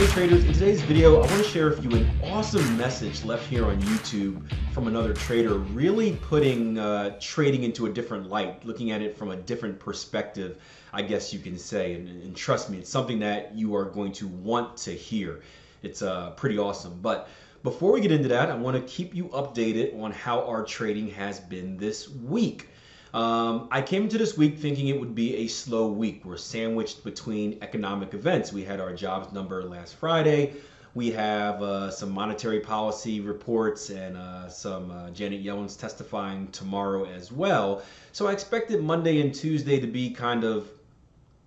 traders, in today's video I want to share with you an awesome message left here on YouTube from another trader, really putting trading into a different light, looking at it from a different perspective, I guess you can say. And trust me, it's something that you are going to want to hear. It's pretty awesome. But before we get into that, I want to keep you updated on how our trading has been this week. I came into this week thinking it would be a slow week. We're sandwiched between economic events. We had our jobs number last Friday. We have some monetary policy reports and some Janet Yellen's testifying tomorrow as well. So I expected Monday and Tuesday to be kind of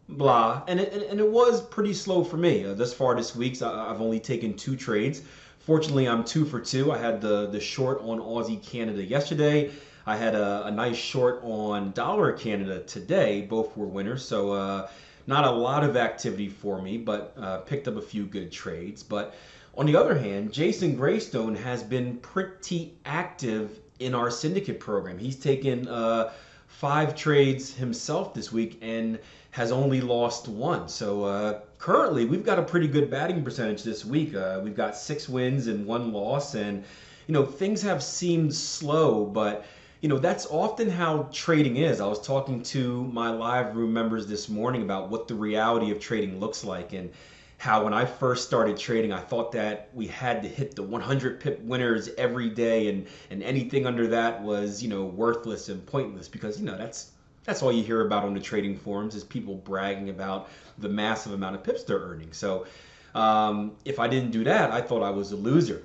blah, and it was pretty slow for me. Thus far this week, I've only taken 2 trades. Fortunately, I'm 2 for 2. I had the short on Aussie Canada yesterday. I had a nice short on Dollar Canada today. Both were winners, so not a lot of activity for me, but picked up a few good trades. But on the other hand, Jason Graystone has been pretty active in our Syndicate program. He's taken 5 trades himself this week and has only lost 1. So currently, we've got a pretty good batting percentage this week. We've got 6 wins and 1 loss, and things have seemed slow, but that's often how trading is. I was talking to my live room members this morning about what the reality of trading looks like, and how when I first started trading, I thought that we had to hit the 100 pip winners every day, and anything under that was, worthless and pointless, because, that's all you hear about on the trading forums is people bragging about the massive amount of pips they're earning. So if I didn't do that, I thought I was a loser.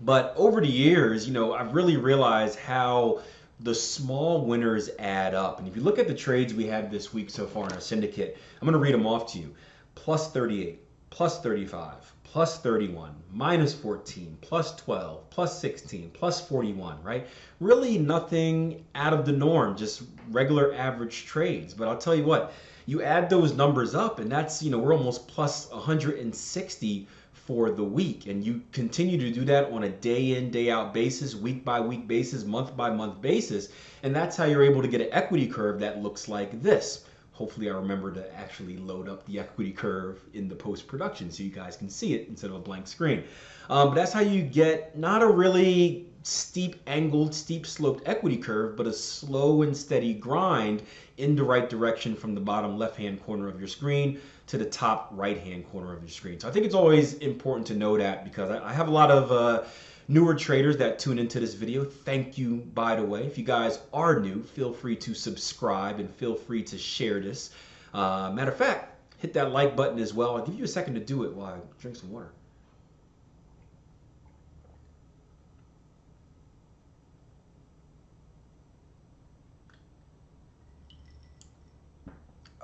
But over the years, I've really realized how the small winners add up. And if you look at the trades we had this week so far in our syndicate, I'm going to read them off to you. Plus 38, plus 35, plus 31, minus 14, plus 12, plus 16, plus 41, right? Really nothing out of the norm, just regular average trades. But I'll tell you what, you add those numbers up and that's, we're almost plus 160 for the week, and you continue to do that on a day in, day out basis, week by week basis, month by month basis, and that's how you're able to get an equity curve that looks like this. Hopefully I remember to actually load up the equity curve in the post-production so you guys can see it instead of a blank screen. But that's how you get not a really steep angled, steep sloped equity curve, but a slow and steady grind in the right direction from the bottom left-hand corner of your screen to the top right-hand corner of your screen. So I think it's always important to know that, because I have a lot of newer traders that tune into this video. Thank you, by the way. If you guys are new, feel free to subscribe and feel free to share this. Matter of fact, hit that like button as well. I'll give you a second to do it while I drink some water.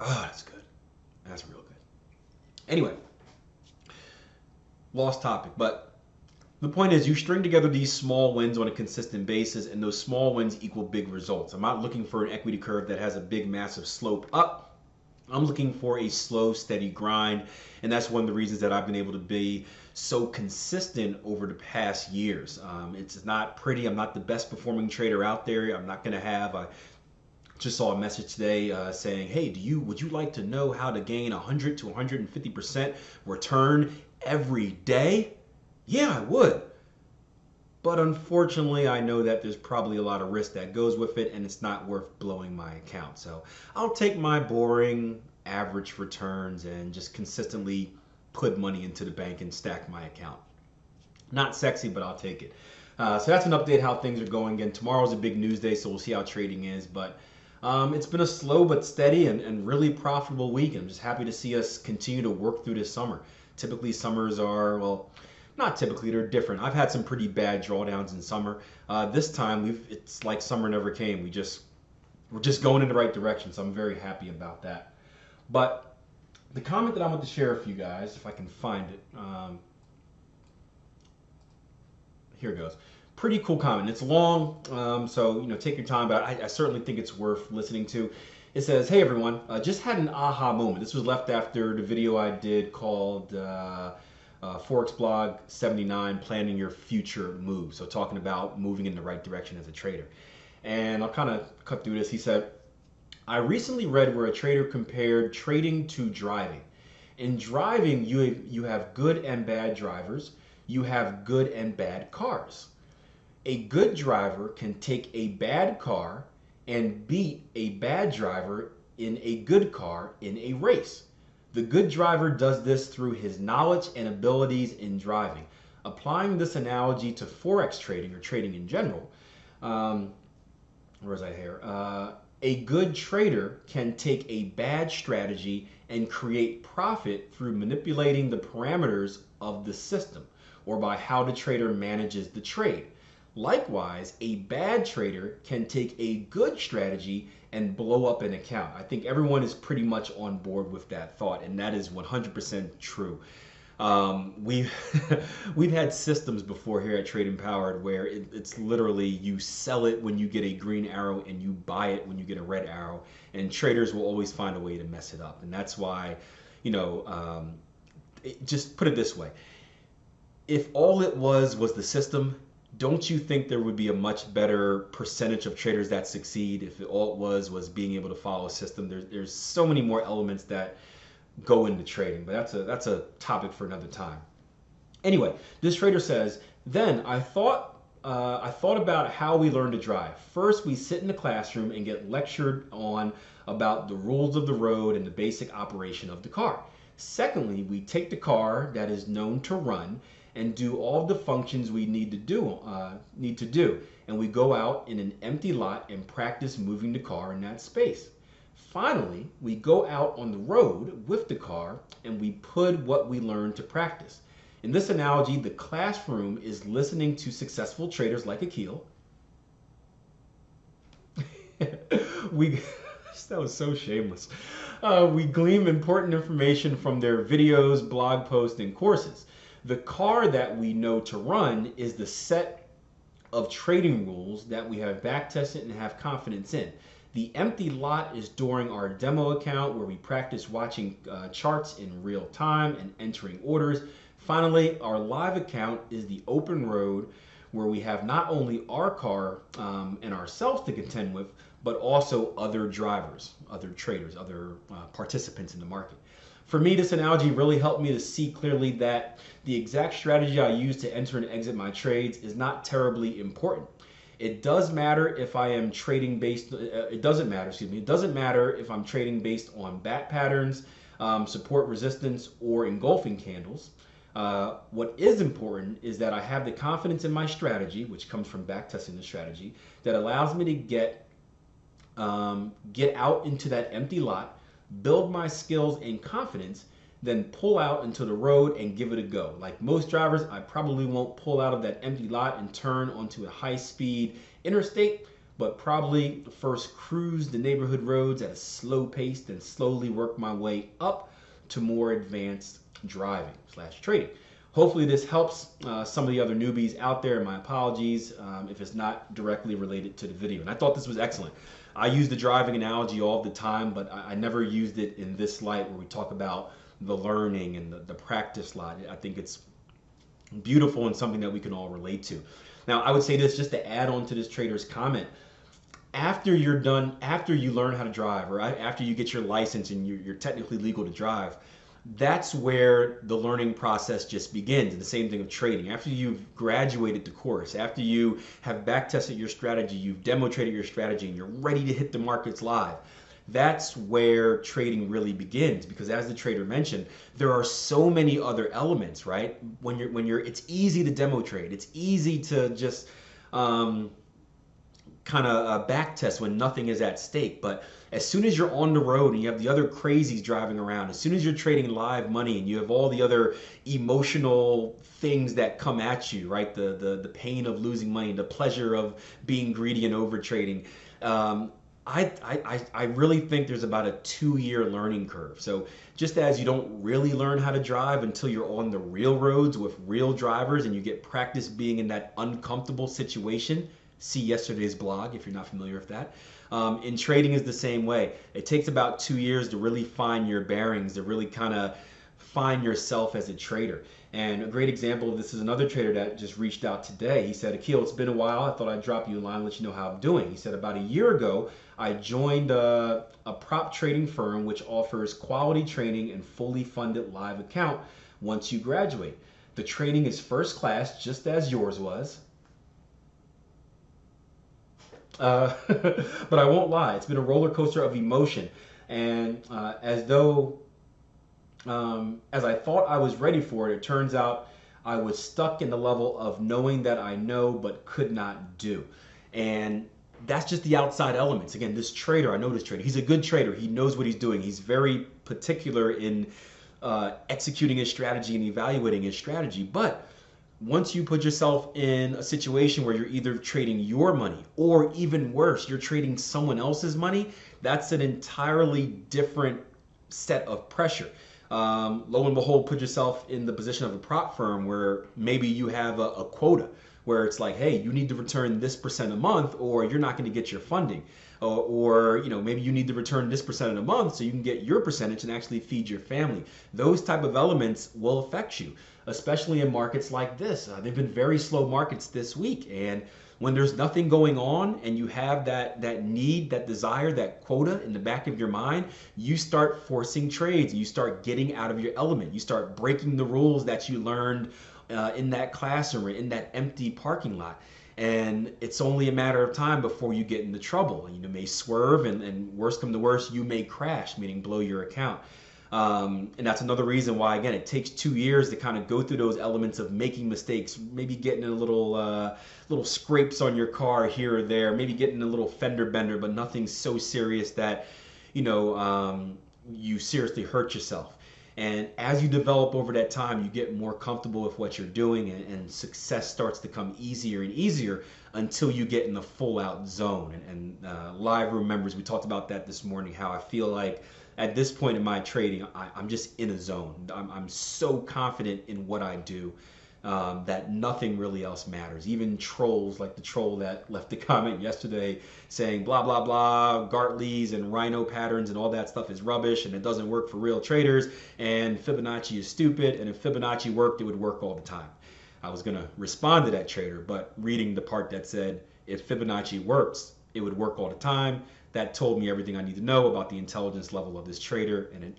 Oh, that's good. That's real good. Anyway, lost topic, but the point is you string together these small wins on a consistent basis, and those small wins equal big results. I'm not looking for an equity curve that has a big, massive slope up. I'm looking for a slow, steady grind, and that's one of the reasons that I've been able to be so consistent over the past years. It's not pretty. I'm not the best performing trader out there. I'm not going to have just saw a message today saying, hey, would you like to know how to gain 100 to 150% return every day? Yeah, I would. But unfortunately, I know that there's probably a lot of risk that goes with it, and it's not worth blowing my account. So I'll take my boring average returns and just consistently put money into the bank and stack my account. Not sexy, but I'll take it. So that's an update how things are going. Again, tomorrow's a big news day, so we'll see how trading is. But it's been a slow but steady and really profitable week. I'm just happy to see us continue to work through this summer. Typically, summers are, well, not typically, they're different. I've had some pretty bad drawdowns in summer. This time, it's like summer never came. We're just going in the right direction, so I'm very happy about that. But the comment that I want to share with you guys, if I can find it, here it goes. Pretty cool comment. It's long, so take your time, but I certainly think it's worth listening to. It says, hey everyone, just had an aha moment. This was left after the video I did called Forex Blog 79, Planning Your Future Moves. So talking about moving in the right direction as a trader. And I'll kind of cut through this. He said, I recently read where a trader compared trading to driving. In driving, you have good and bad drivers. You have good and bad cars. A good driver can take a bad car and beat a bad driver in a good car in a race. The good driver does this through his knowledge and abilities in driving. Applying this analogy to Forex trading or trading in general, where's that here? A good trader can take a bad strategy and create profit through manipulating the parameters of the system or by how the trader manages the trade. Likewise, a bad trader can take a good strategy and blow up an account. I think everyone is pretty much on board with that thought, and that is 100% true. We've we've had systems before here at Trade Empowered where it's literally you sell it when you get a green arrow and you buy it when you get a red arrow, and traders will always find a way to mess it up. And that's why, just put it this way: if all it was the system, don't you think there would be a much better percentage of traders that succeed if all it was being able to follow a system? There's so many more elements that go into trading, but that's a topic for another time. Anyway, this trader says, then I thought about how we learn to drive. First, we sit in the classroom and get lectured on about the rules of the road and the basic operation of the car. Secondly, we take the car that is known to run and do all the functions we need to do, and we go out in an empty lot and practice moving the car in that space. Finally, we go out on the road with the car and we put what we learned to practice. In this analogy, the classroom is listening to successful traders like Akil. That was so shameless. We glean important information from their videos, blog posts, and courses. The car that we know to run is the set of trading rules that we have back-tested and have confidence in. The empty lot is during our demo account where we practice watching charts in real time and entering orders. Finally, our live account is the open road where we have not only our car and ourselves to contend with, but also other drivers, other traders, other participants in the market. For me, this analogy really helped me to see clearly that the exact strategy I use to enter and exit my trades is not terribly important. It does matter if I am trading based, it doesn't matter if I'm trading based on bat patterns, support resistance, or engulfing candles. What is important is that I have the confidence in my strategy, which comes from back testing the strategy, that allows me to get out into that empty lot, build my skills and confidence, then pull out into the road and give it a go. Like most drivers, I probably won't pull out of that empty lot and turn onto a high-speed interstate, but probably first cruise the neighborhood roads at a slow pace, then slowly work my way up to more advanced driving / trading. Hopefully this helps some of the other newbies out there. My apologies if it's not directly related to the video. And I thought this was excellent. I use the driving analogy all the time, but I never used it in this light where we talk about the learning and the practice lot. I think it's beautiful and something that we can all relate to. Now, I would say this just to add on to this trader's comment. After you're done, after you learn how to drive, or after you get your license and you're technically legal to drive, that's where the learning process just begins. And the same thing of trading. After you've graduated the course, after you have back tested your strategy, you've demo traded your strategy, and you're ready to hit the markets live, that's where trading really begins. Because as the trader mentioned, there are so many other elements, right? It's easy to demo trade. It's easy to just kind of back test when nothing is at stake. But as soon as you're on the road and you have the other crazies driving around, as soon as you're trading live money and you have all the other emotional things that come at you, right? The pain of losing money, the pleasure of being greedy and over trading. I really think there's about a 2-year learning curve. So just as you don't really learn how to drive until you're on the real roads with real drivers and you get practice being in that uncomfortable situation, see yesterday's blog if you're not familiar with that. In trading is the same way. It takes about 2 years to really find your bearings, to really kind of find yourself as a trader. And a great example of this is another trader that just reached out today. He said, Akil, it's been a while. I thought I'd drop you a line and let you know how I'm doing. He said, about a year ago, I joined a prop trading firm which offers quality training and fully funded live account once you graduate. The training is first class, just as yours was. But I won't lie, it's been a roller coaster of emotion. And as I thought I was ready for it, it turns out I was stuck in the level of knowing that I know but could not do. And that's just the outside elements. Again, this trader, I know this trader, he's a good trader. He knows what he's doing. He's very particular in executing his strategy and evaluating his strategy. But once you put yourself in a situation where you're either trading your money or even worse, you're trading someone else's money, that's an entirely different set of pressure. Lo and behold, put yourself in the position of a prop firm where maybe you have a quota where it's like, hey, you need to return this % a month or you're not going to get your funding. Or maybe you need to return this % in a month so you can get your percentage and actually feed your family. Those type of elements will affect you, especially in markets like this. They've been very slow markets this week. And when there's nothing going on and you have that need, that desire, that quota in the back of your mind, you start forcing trades. You start getting out of your element. You start breaking the rules that you learned in that classroom or in that empty parking lot. And it's only a matter of time before you get into trouble. You may swerve and worst come to worst, you may crash, meaning blow your account. And that's another reason why, again, it takes 2 years to kind of go through those elements of making mistakes, maybe getting a little scrapes on your car here or there, maybe getting a little fender bender, but nothing so serious that, you seriously hurt yourself. And as you develop over that time, you get more comfortable with what you're doing, and success starts to come easier and easier until you get in the full out zone. And live room members, we talked about that this morning, how I feel like at this point in my trading, I'm just in a zone. I'm so confident in what I do that nothing really else matters. Even trolls like the troll that left a comment yesterday saying blah, blah, blah, Gartley's and Rhino patterns and all that stuff is rubbish and it doesn't work for real traders and Fibonacci is stupid, and if Fibonacci worked, it would work all the time. I was going to respond to that trader, but reading the part that said if Fibonacci works, it would work all the time, that told me everything I need to know about the intelligence level of this trader, and it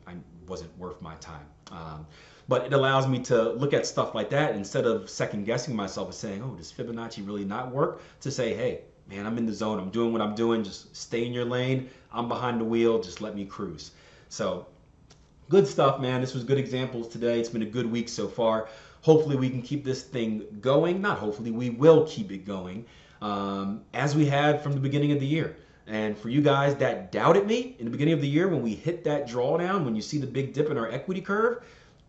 wasn't worth my time. But it allows me to look at stuff like that instead of second guessing myself and saying, oh, does Fibonacci really not work? To say, hey, man, I'm in the zone. I'm doing what I'm doing. Just stay in your lane. I'm behind the wheel. Just let me cruise. So good stuff, man. This was good examples today. It's been a good week so far. Hopefully we can keep this thing going. Not hopefully, we will keep it going as we had from the beginning of the year. And for you guys that doubted me in the beginning of the year when we hit that drawdown, when you see the big dip in our equity curve,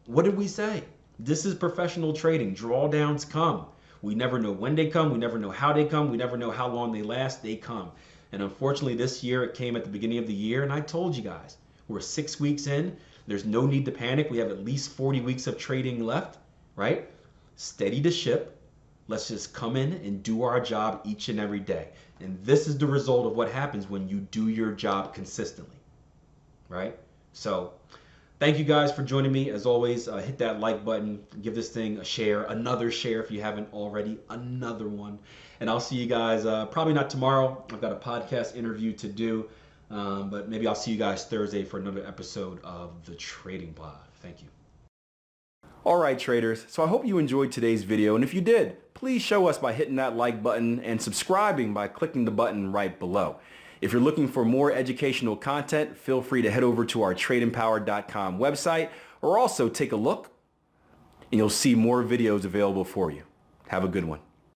what did we say? This is professional trading. Drawdowns come. We never know when they come. We never know how they come. We never know how long they last. They come. And unfortunately, this year it came at the beginning of the year. And I told you guys, we're 6 weeks in. There's no need to panic. We have at least 40 weeks of trading left, right? Steady the ship. Let's just come in and do our job each and every day. And this is the result of what happens when you do your job consistently, right? So thank you guys for joining me. As always, hit that like button, give this thing a share, another share if you haven't already, another one. And I'll see you guys probably not tomorrow. I've got a podcast interview to do, but maybe I'll see you guys Thursday for another episode of the Trading Blog. Thank you. All right, traders, so I hope you enjoyed today's video, and if you did, please show us by hitting that like button and subscribing by clicking the button right below. If you're looking for more educational content, feel free to head over to our TradingPower.com website, or also take a look and you'll see more videos available for you. Have a good one.